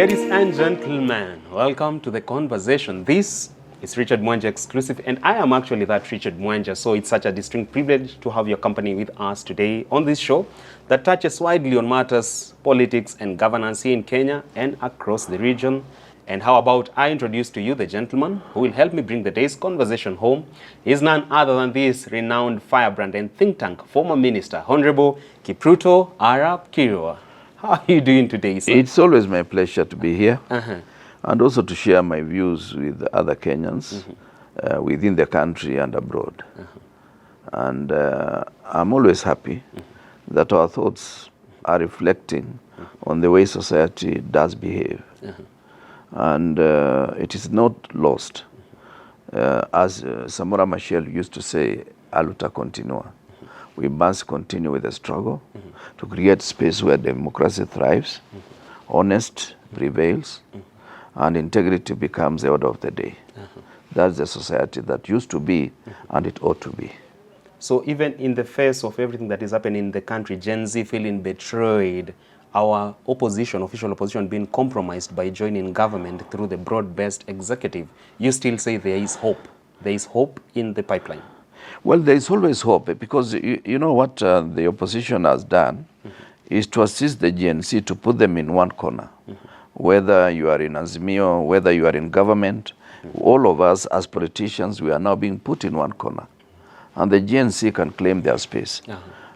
Ladies and gentlemen, welcome to The Conversation. This is Richard Mwanja exclusive, and I am actually that Richard Mwanja, so it's such a distinct privilege to have your company with us today on this show that touches widely on matters, politics and governance here in Kenya and across the region. And how about I introduce to you the gentleman who will help me bring the day's conversation home. He is none other than this renowned firebrand and think tank former minister, Honorable Kipruto Arap Kirwa. How are you doing today, sir? It's always my pleasure to be here and also to share my views with other Kenyans within the country and abroad. And I'm always happy that our thoughts are reflecting on the way society does behave. And it is not lost. As Samora Machel used to say, aluta continua. We must continue with the struggle to create space where democracy thrives, honest prevails, and integrity becomes the order of the day. That's the society that used to be, and it ought to be. So even in the face of everything that is happening in the country, Gen Z feeling betrayed, our opposition, official opposition, being compromised by joining government through the broad-based executive, you still say there is hope. There is hope in the pipeline. Well, there is always hope, because you know what the opposition has done is to assist the GNC to put them in one corner. Whether you are in Azimio, whether you are in government, all of us as politicians, we are now being put in one corner. And the GNC can claim their space.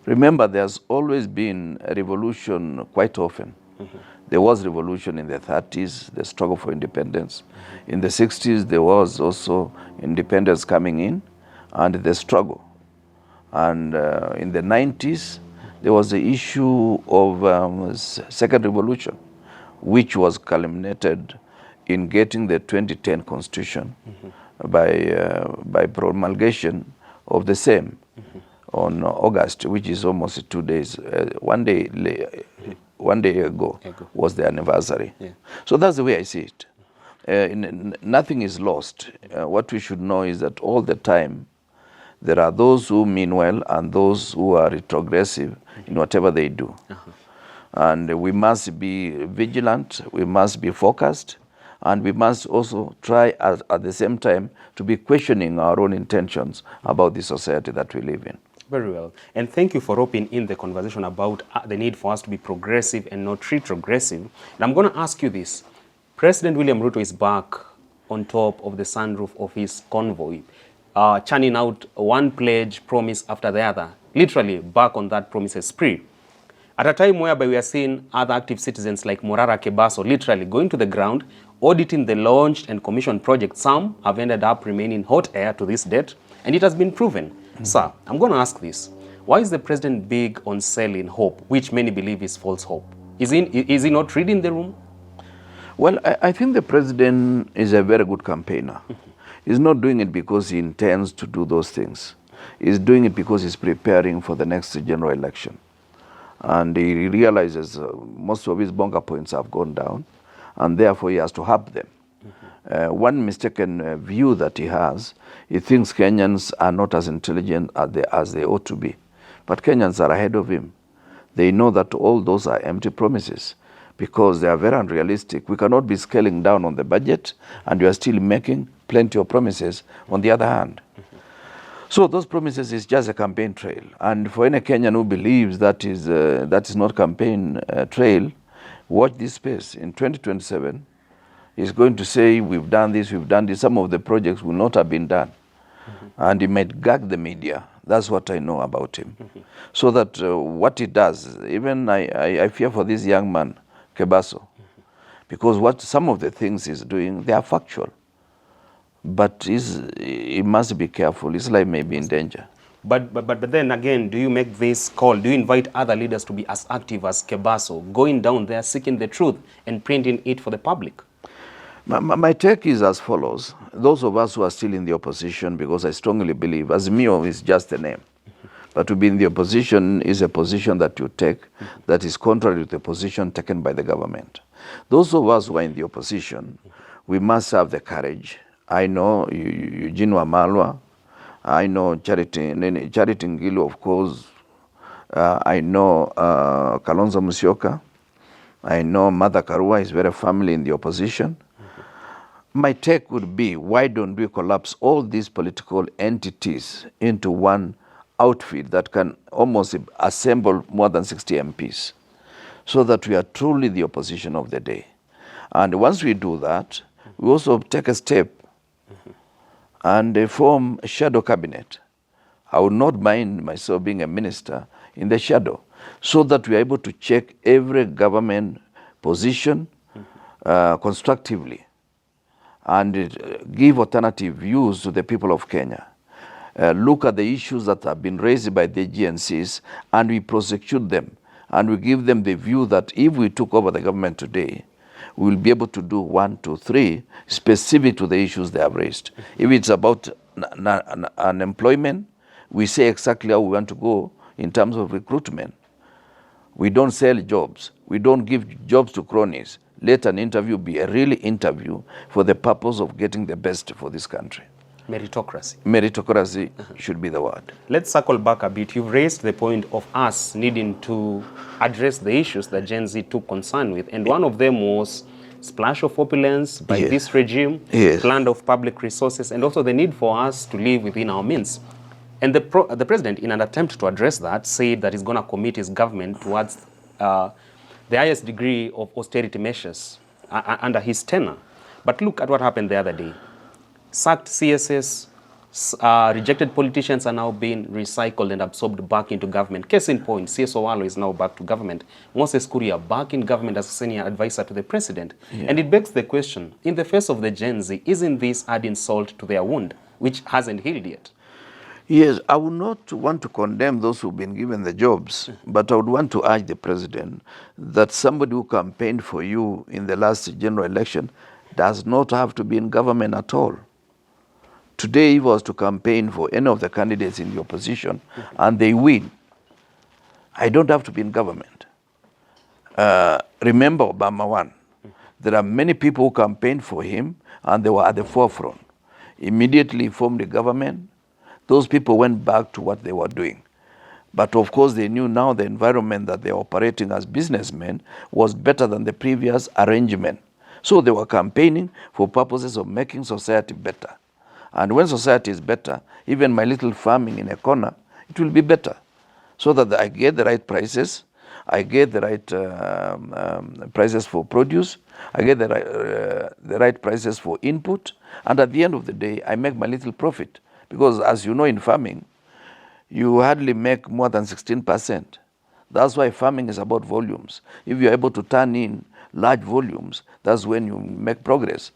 Remember, there's always been a revolution quite often. There was revolution in the 30s, the struggle for independence. In the 60s, there was also independence coming in and the struggle. And in the 90s, there was the issue of second revolution, which was culminated in getting the 2010 constitution by promulgation of the same on August, which is almost 2 days, one day ago was the anniversary. So that's the way I see it. Nothing is lost. What we should know is that all the time, there are those who mean well and those who are retrogressive in whatever they do. And we must be vigilant, we must be focused, and we must also try at the same time to be questioning our own intentions about the society that we live in. Very well. And thank you for opening in the conversation about the need for us to be progressive and not retrogressive. And I'm going to ask you this. President William Ruto is back on top of the sunroof of his convoy, churning out one pledge promise after the other, literally back on that promises spree. At a time whereby we are seeing other active citizens like Morara Kebaso literally going to the ground, auditing the launched and commissioned projects. Some have ended up remaining hot air to this date, and it has been proven. Sir, I'm going to ask this. Why is the president big on selling hope, which many believe is false hope? Is he not reading the room? Well, I think the president is a very good campaigner. He's not doing it because he intends to do those things. He's doing it because he's preparing for the next general election. And he realizes most of his bunker points have gone down, and therefore he has to have them. One mistaken view that he has, he thinks Kenyans are not as intelligent as they ought to be. But Kenyans are ahead of him. They know that all those are empty promises because they are very unrealistic. We cannot be scaling down on the budget and we are still making plenty of promises on the other hand. So those promises is just a campaign trail. And for any Kenyan who believes that is not campaign trail, watch this space. In 2027, he's going to say, we've done this, we've done this. Some of the projects will not have been done. And he might gag the media. That's what I know about him. So that what he does, even I fear for this young man, Kebaso, because what some of the things he's doing, they are factual. But he must be careful. His life may be in danger. But then again, do you make this call? Do you invite other leaders to be as active as Kebaso, going down there, seeking the truth and printing it for the public? My take is as follows. Those of us who are still in the opposition, because I strongly believe Azimio is just a name. But to be in the opposition is a position that you take that is contrary to the position taken by the government. Those of us who are in the opposition, we must have the courage. I know Eugene Wamalwa, I know Charity Ngilu, of course. I know Kalonzo Musyoka. I know Mother Karua is very firmly in the opposition. My take would be, why don't we collapse all these political entities into one outfit that can almost assemble more than 60 MPs, so that we are truly the opposition of the day. And once we do that, we also take a step and form a shadow cabinet. I would not mind myself being a minister in the shadow, so that we are able to check every government position constructively and give alternative views to the people of Kenya. Look at the issues that have been raised by the GNCs, and we prosecute them, and we give them the view that if we took over the government today, we will be able to do 1, 2, 3 specific to the issues they have raised. If it's about unemployment, we say exactly how we want to go in terms of recruitment. We don't sell jobs. We don't give jobs to cronies. Let an interview be a real interview for the purpose of getting the best for this country. Meritocracy. Meritocracy should be the word. Let's circle back a bit. You've raised the point of us needing to address the issues that Gen Z took concern with. And one of them was splash of opulence by this regime, plan of public resources, and also the need for us to live within our means. And the president, in an attempt to address that, said that he's going to commit his government towards the highest degree of austerity measures under his tenure. But look at what happened the other day. Sacked CSS, rejected politicians are now being recycled and absorbed back into government. Case in point, CS Owalo is now back to government. Moses Kuria back in government as a senior advisor to the president. And it begs the question, in the face of the Gen Z, isn't this adding salt to their wound, which hasn't healed yet? Yes, I would not want to condemn those who've been given the jobs, but I would want to urge the president that somebody who campaigned for you in the last general election does not have to be in government at all. Today, he was to campaign for any of the candidates in the opposition, and they win. I don't have to be in government. Remember Obama won. There are many people who campaigned for him, and they were at the forefront. Immediately formed the government. Those people went back to what they were doing. But of course, they knew now the environment that they were operating as businessmen was better than the previous arrangement. So they were campaigning for purposes of making society better. And when society is better, even my little farming in a corner, it will be better. So that I get the right prices, I get the right prices for produce, I get the right prices for input, and at the end of the day, I make my little profit. Because as you know, in farming, you hardly make more than 16%. That's why farming is about volumes. If you're able to turn in large volumes, that's when you make progress.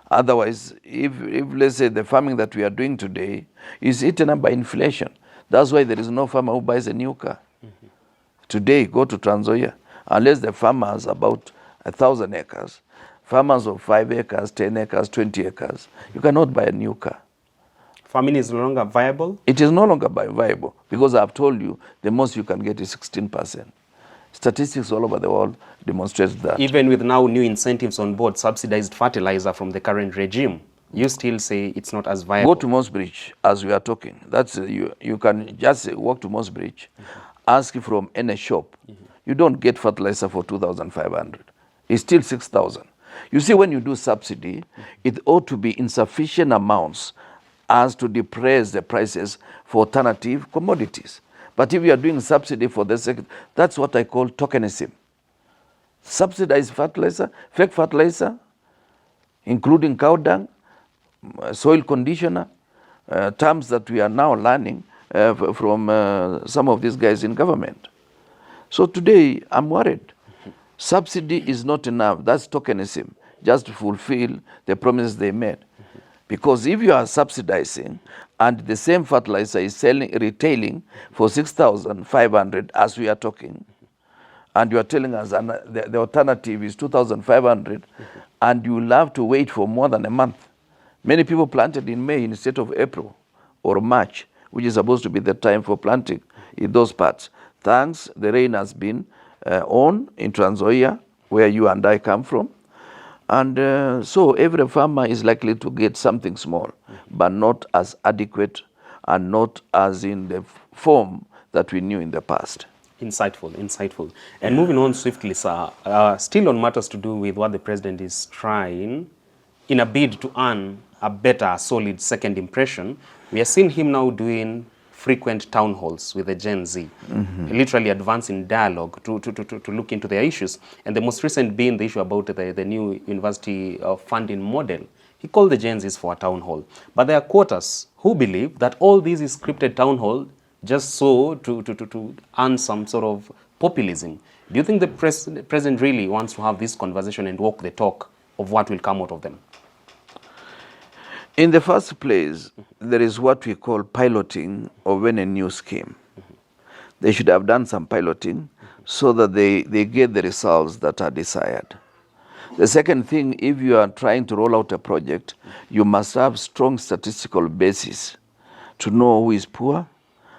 Otherwise, if let's say the farming that we are doing today is eaten up by inflation, that's why there is no farmer who buys a new car. Today, go to Trans Nzoia, unless the farmer has about 1,000 acres, farmers of 5 acres, 10 acres, 20 acres, you cannot buy a new car. Farming is no longer viable? It is no longer viable because I've told you the most you can get is 16%. Statistics all over the world demonstrate that. Even with now new incentives on board, subsidized fertilizer from the current regime, you still say it's not as viable? Go to Moss Bridge as we are talking. That's you can just walk to Moss Bridge, ask from any shop. You don't get fertilizer for 2,500. It's still 6,000. You see, when you do subsidy, it ought to be insufficient amounts as to depress the prices for alternative commodities. But if you are doing subsidy for the second, that's what I call tokenism. Subsidized fertilizer, fake fertilizer, including cow dung, soil conditioner, terms that we are now learning from some of these guys in government. So today, I'm worried. Subsidy is not enough. That's tokenism, just to fulfill the promises they made. Because if you are subsidizing and the same fertilizer is retailing for 6,500 as we are talking, and you are telling us the alternative is 2,500, and you will have to wait for more than a month. Many people planted in May instead of April or March, which is supposed to be the time for planting in those parts. Thanks, the rain has been on in Trans Nzoia, where you and I come from. And so every farmer is likely to get something small, but not as adequate and not as in the form that we knew in the past. Insightful, insightful. And moving on swiftly, sir, still on matters to do with what the president is trying, in a bid to earn a better, solid second impression, we are seeing him now doing frequent town halls with the Gen Z, literally advancing dialogue to look into their issues. And the most recent being the issue about the new university funding model. He called the Gen Zs for a town hall. But there are quarters who believe that all this is scripted town hall just so to earn some sort of populism. Do you think the president really wants to have this conversation and walk the talk of what will come out of them? In the first place, there is what we call piloting of when a new scheme. They should have done some piloting so that they get the results that are desired. The second thing, if you are trying to roll out a project, you must have strong statistical basis to know who is poor,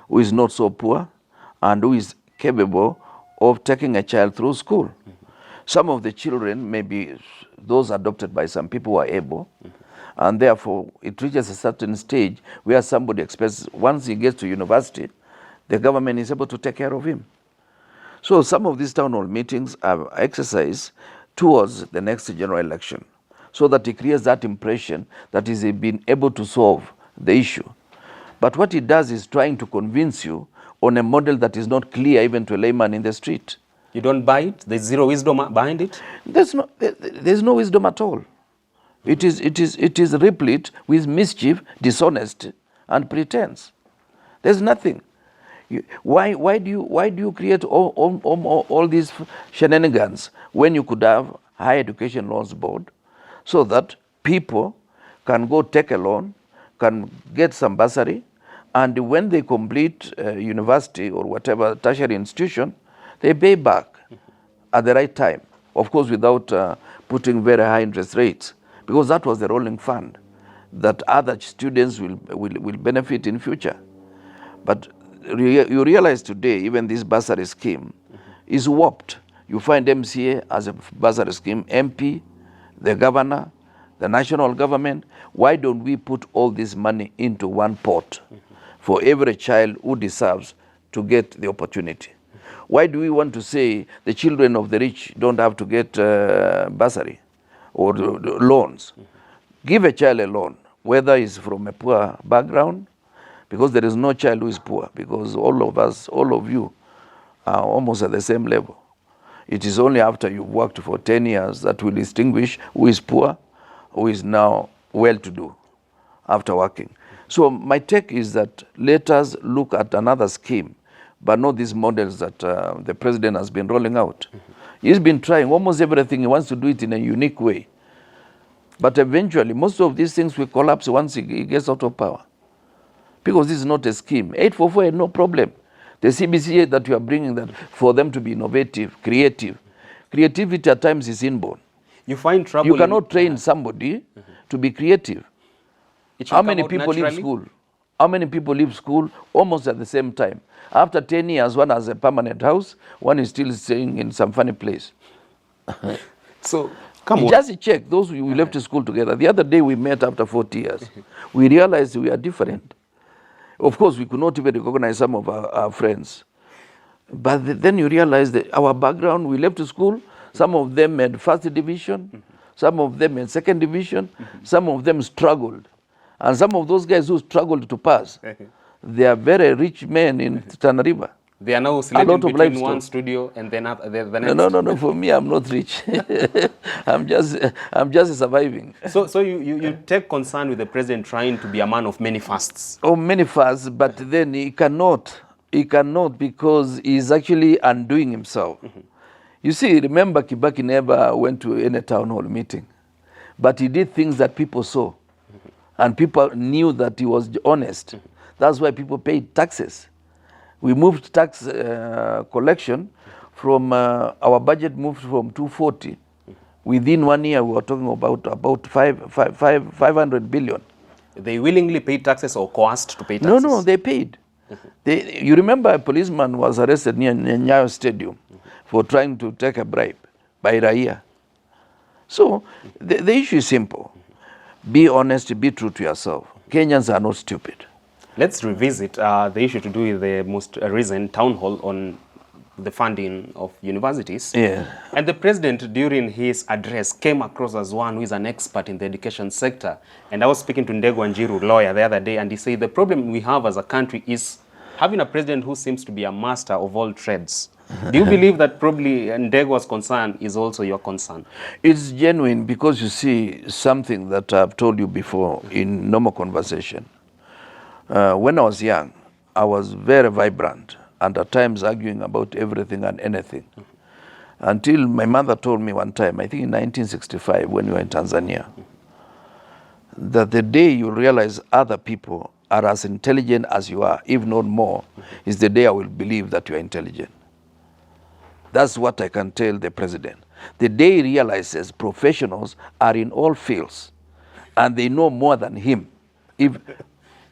who is not so poor, and who is capable of taking a child through school. Some of the children may be those adopted by some people who are able, and therefore it reaches a certain stage where somebody expects once he gets to university, the government is able to take care of him. So some of these town hall meetings are exercised towards the next general election, so that it creates that impression that he's been able to solve the issue. But what it does is trying to convince you on a model that is not clear even to a layman in the street. You don't buy it? There's zero wisdom behind it? There's no wisdom at all. It is replete with mischief, dishonesty, and pretense. There's nothing. Why do you create all these shenanigans when you could have higher education loans board, so that people can go take a loan, can get some bursary, and when they complete university or whatever tertiary institution, they pay back at the right time. Of course, without putting very high interest rates, because that was the rolling fund that other students will benefit in future. But you realize today, even this bursary scheme is warped. You find MCA as a bursary scheme, MP, the governor, the national government. Why don't we put all this money into one pot for every child who deserves to get the opportunity? Why do we want to say the children of the rich don't have to get bursary or loans? Give a child a loan, whether he's from a poor background, because there is no child who is poor, because all of us, all of you are almost at the same level. It is only after you've worked for 10 years that will distinguish who is poor, who is now well-to-do after working. So my take is that let us look at another scheme, but not these models that the president has been rolling out. He's been trying almost everything. He wants to do it in a unique way. But eventually, most of these things will collapse once he gets out of power. Because this is not a scheme. 844 had no problem. The CBCA that you are bringing, that for them to be innovative, creative. Creativity at times is inborn. You find trouble. You cannot train somebody to be creative. How many people leave school? How many people leave school almost at the same time? After 10 years, one has a permanent house, one is still staying in some funny place. So, come on. Just check those who left school together. The other day we met after 40 years. We realized we are different. Of course, we could not even recognize some of our friends. But then you realize that our background, we left school, some of them had first division, some of them had second division, some of them struggled. And some of those guys who struggled to pass, they are very rich men in Tana River. They are now sleeping between one studio and then the next. No. For me, I'm not rich. I'm just surviving. So you take concern with the president trying to be a man of many fasts. Oh, many fasts, but then he cannot. He cannot, because he's actually undoing himself. You see, remember Kibaki never went to any town hall meeting, but he did things that people saw, and people knew that he was honest. That's why people paid taxes. We moved tax collection from our budget moved from 240. Within 1 year, we were talking about 500 billion. They willingly paid taxes or coerced to pay taxes? No, they paid. You remember a policeman was arrested near Nyayo Stadium for trying to take a bribe by Raila. So the issue is simple. Be honest, be true to yourself. Kenyans are not stupid. Let's revisit the issue to do with the most recent town hall on the funding of universities. Yeah. And the president, during his address, came across as one who is an expert in the education sector. And I was speaking to Ndegwa Njiru, lawyer, the other day, and he said the problem we have as a country is having a president who seems to be a master of all trades. Do you believe that probably Ndegwa's concern is also your concern? It's genuine because you see something that I've told you before in normal conversation. When I was young, I was very vibrant and at times arguing about everything and anything. Until my mother told me one time, I think in 1965 when we were in Tanzania, that the day you realize other people are as intelligent as you are, if not more, is the day I will believe that you are intelligent. That's what I can tell the president. The day he realizes professionals are in all fields and they know more than him,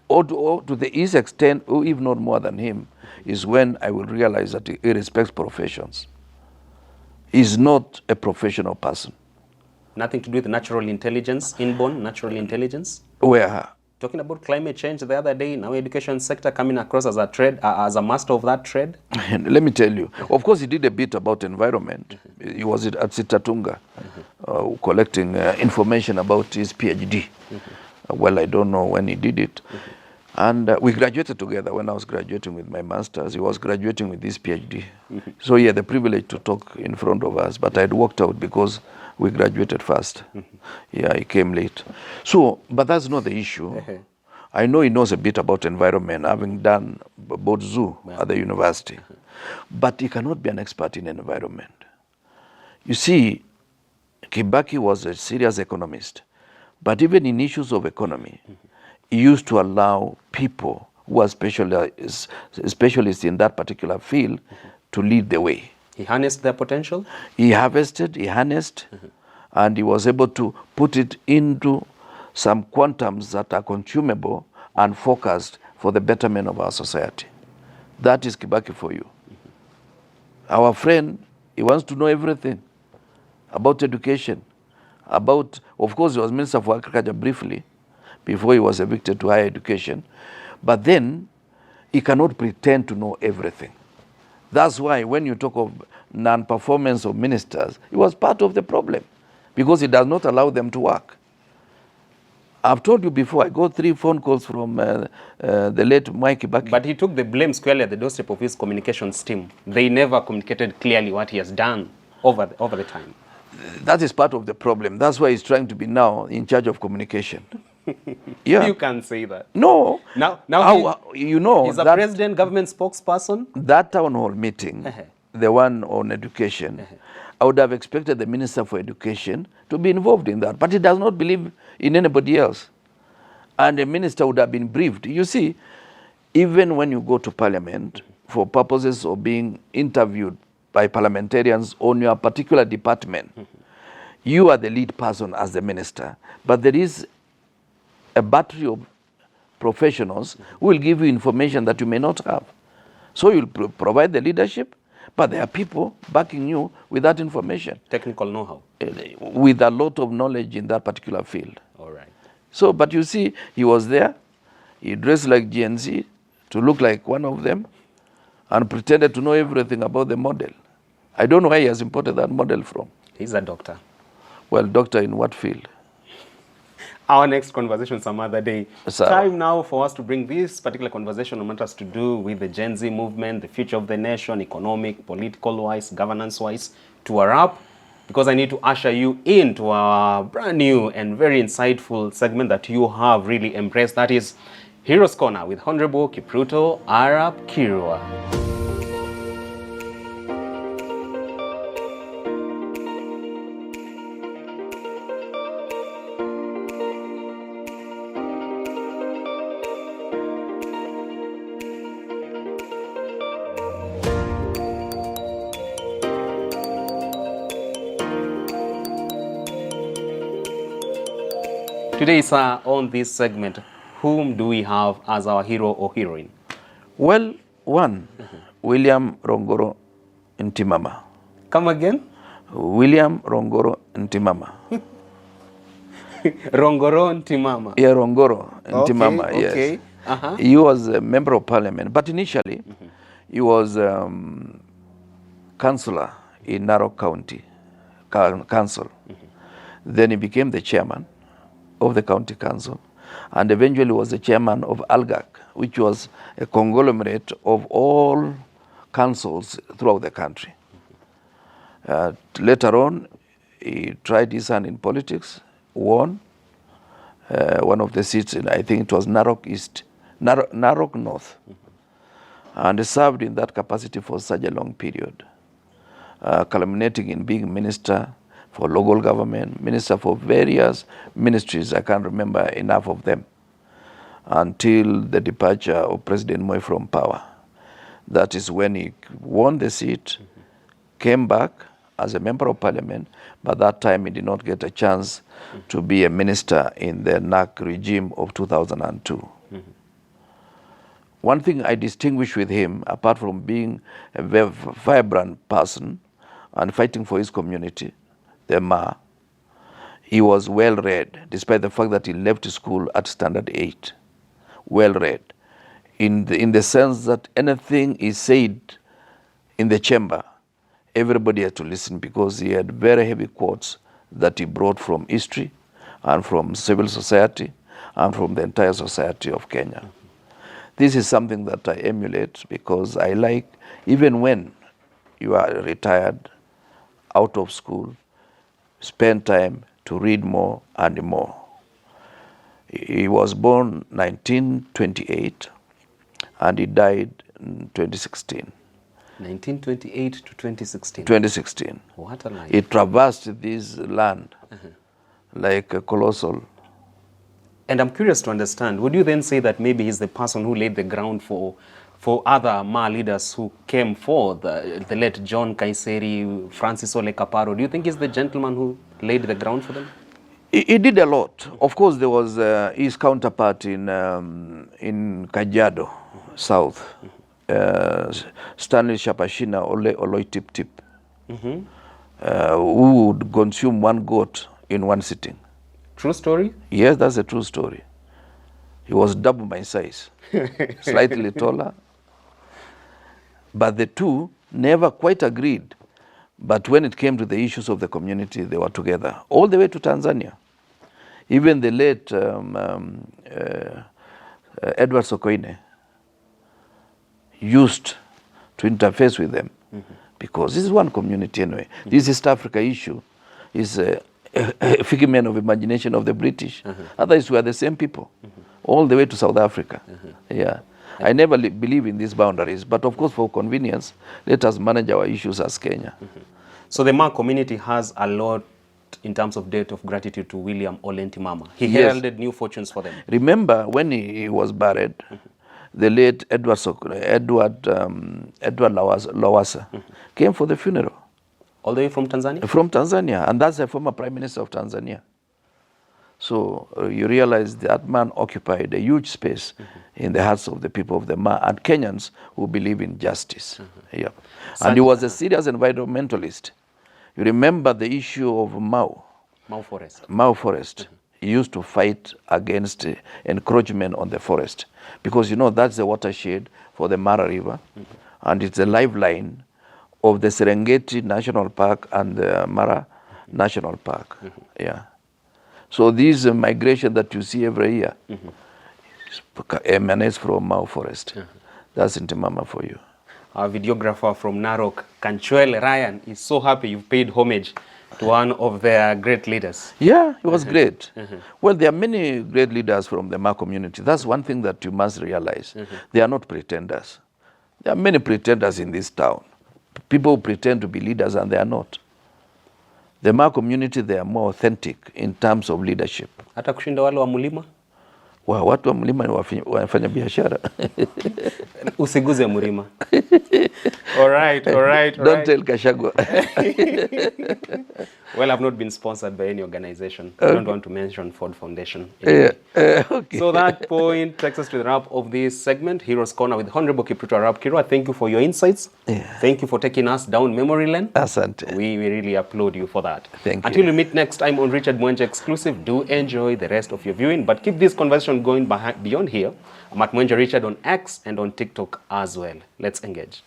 or to the east extent, or if not more than him, is when I will realize that he respects professions. He's not a professional person. Nothing to do with natural intelligence, inborn natural intelligence? Where? Talking about climate change the other day, now education sector coming across as a trade, as a master of that trade? Let me tell you. Of course, he did a bit about environment. He was at Sitatunga collecting information about his PhD. Well, I don't know when he did it. And we graduated together. When I was graduating with my master's, he was graduating with his PhD. So he had the privilege to talk in front of us, but I had walked out because we graduated fast. Yeah, he came late. So, but that's not the issue. I know he knows a bit about environment, having done both zoo at the university. But he cannot be an expert in environment. You see, Kibaki was a serious economist. But even in issues of economy, he used to allow people who are specialists in that particular field to lead the way. He harnessed their potential? He harvested, he harnessed, and he was able to put it into some quantums that are consumable and focused for the betterment of our society. That is Kibaki for you. Our friend, he wants to know everything about education, about, of course, he was Minister for Agriculture briefly, before he was evicted to higher education. But then he cannot pretend to know everything. That's why when you talk of non-performance of ministers, it was part of the problem because it does not allow them to work. I've told you before, I got 3 phone calls from the late Mike Kibaki. But he took the blame squarely at the doorstep of his communications team. They never communicated clearly what he has done over the time. That is part of the problem. That's why he's trying to be now in charge of communication. Yeah. You can't say that. No. Now you know, he's a president, government spokesperson. That town hall meeting, the one on education, I would have expected the Minister for Education to be involved in that. But he does not believe in anybody else. And the minister would have been briefed. You see, even when you go to parliament for purposes of being interviewed by parliamentarians on your particular department, you are the lead person as the minister. But there is a battery of professionals who will give you information that you may not have. So you'll provide the leadership, but there are people backing you with that information. Technical know-how. With a lot of knowledge in that particular field. All right. So, but you see, he was there, he dressed like GNC to look like one of them and pretended to know everything about the model. I don't know where he has imported that model from. He's a doctor. Well, doctor in what field? Our next conversation some other day. So, time now for us to bring this particular conversation on matters to do with the Gen Z movement, the future of the nation, economic, political-wise, governance-wise, to a wrap, because I need to usher you into a brand new and very insightful segment that you have really embraced. That is Heroes Corner with Honorable Kipruto Arap Kirwa. Today, sir, on this segment, whom do we have as our hero or heroine? well, one, William Rongoro Ntimama. Come again? William Rongoro Ntimama. Rongoro Ntimama. Yeah, Rongoro Ntimama, yes. Okay. He was a member of parliament, but initially he was councillor in Narok County Council. Then he became the chairman of the county council, and eventually was the chairman of ALGAC, which was a conglomerate of all councils throughout the country. Later on, he tried his hand in politics, won one of the seats in, I think it was Narok East, Narok North, and served in that capacity for such a long period, culminating in being minister for local government, minister for various ministries. I can't remember enough of them, until the departure of President Moi from power. That is when he won the seat, came back as a member of parliament, but that time he did not get a chance to be a minister in the NAC regime of 2002. One thing I distinguish with him, apart from being a very vibrant person and fighting for his community, the Ma, he was well-read, despite the fact that he left school at standard 8. Well-read, in the sense that anything he said in the chamber, everybody had to listen, because he had very heavy quotes that he brought from history and from civil society and from the entire society of Kenya. This is something that I emulate, because I like, even when you are retired, out of school, spend time to read more and more. He was born 1928 and he died in 2016. 1928 to 2016. 2016. What a life. He traversed this land like a colossal. And I'm curious to understand, would you then say that maybe he's the person who laid the ground for other Ma leaders who came forth, the late John Kaiseri, Francis Ole Kaparo? Do you think he's the gentleman who laid the ground for them? He did a lot. Of course, there was his counterpart in Kajiado, South, Stanley Shapashina Oloi Tip Tip, who would consume one goat in one sitting. True story? Yes, that's a true story. He was double my size, slightly taller. But the two never quite agreed. But when it came to the issues of the community, they were together, all the way to Tanzania. Even the late Edward Sokoine used to interface with them, because this is one community anyway. This East Africa issue is a figment of imagination of the British. Otherwise, we are the same people, all the way to South Africa. Yeah. I never believe in these boundaries, but of course, for convenience, let us manage our issues as Kenya. So the Ma community has a lot in terms of debt of gratitude to William Ole Ntimama. He heralded new fortunes for them. Remember when he was buried, the late Edward Lowassa came for the funeral. All the way from Tanzania? From Tanzania, and that's the former Prime Minister of Tanzania. So you realize that man occupied a huge space in the hearts of the people of the Ma and Kenyans who believe in justice. Yeah. And he was a serious environmentalist. You remember the issue of Mau Forest. Mau Forest. He used to fight against encroachment on the forest, because you know that's the watershed for the Mara River, and it's a lifeline of the Serengeti National Park and the Mara National Park. Yeah. So this migration that you see every year emanates from Mau Forest. That's Ntimama for you. Our videographer from Narok, Kanchuel Ryan, is so happy you've paid homage to one of their great leaders. Yeah, he was great. Well, there are many great leaders from the Ma community. That's one thing that you must realize. They are not pretenders. There are many pretenders in this town. People who pretend to be leaders and they are not. The Ma community, they are more authentic in terms of leadership. Hata kushinda wale wa Mulima? Watu wa Mlima ni wafanya biashara. Usiguze Mlima. All right. Don't tell Gachagua. Well, I've not been sponsored by any organization. I don't want to mention Ford Foundation. Anyway. Okay. So that point takes us to the wrap of this segment, Heroes Corner with Honorable Kipruto Arap Kirwa. Thank you for your insights. Thank you for taking us down memory lane. Asante. We really applaud you for that. Thank you. Until we meet next time on Richard Mwenje Exclusive, do enjoy the rest of your viewing, but keep this conversation going beyond here. I'm at Mwenje Richard on X and on TikTok as well. Let's engage.